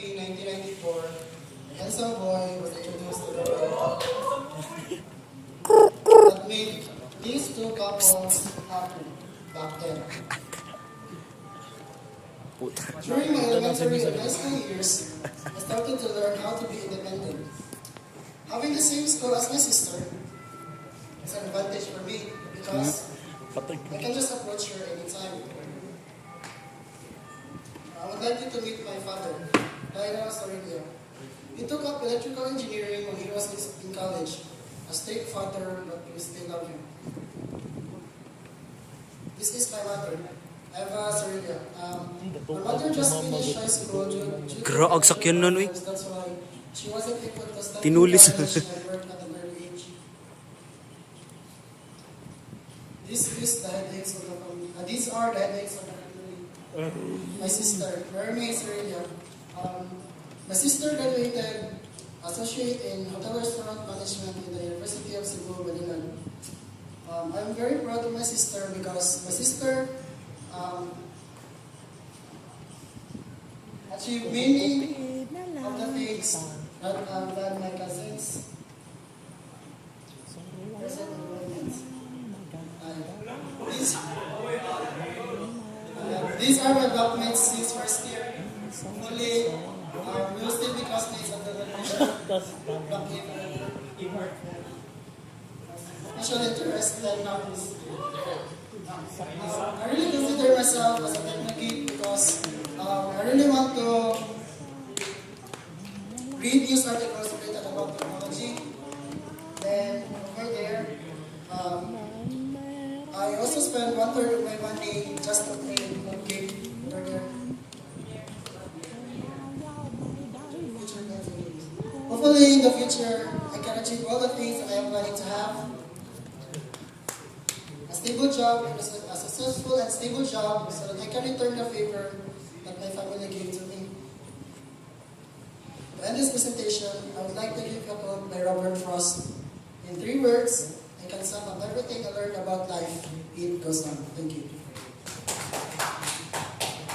In 1994, the handsome boy was introduced to the world that made these two couples happy back then. During my elementary and high school years, I started to learn how to be independent. Having the same school as my sister is an advantage for me because I can just approach her anytime. I would like you to meet my father, Dino Sorilia. He took up electrical engineering when he was in college. A strict father, but we still love him. This is my mother, Eva Sorilia. My mother just finished high school due to Graag sakyan nun, uy. that's why she wasn't able to study Tinulis. college and work at an early age. These are the headaches of the family. My sister, Mermaid Sorilia. My sister graduated Associate in Hotel Restaurant Management in the University of Cebu, Manila. I'm very proud of my sister because my sister achieved many of the things that my cousins present in these are my blockmates since first year. Fully, we will still be classmates of the graduation. Special interest and hobbies. I really consider myself as a technique because I really want to read news articles related about technology. Then over there, I also spend 1/3 of my money just to play on game over there. Hopefully in the future, I can achieve all the things that I am planning to have. A stable job, a successful and stable job, so that I can return the favor that my family gave to me. To end this presentation, I would like to give a quote by Robert Frost. In 3 words, I can sum up everything I learned about life. It goes on. Thank you.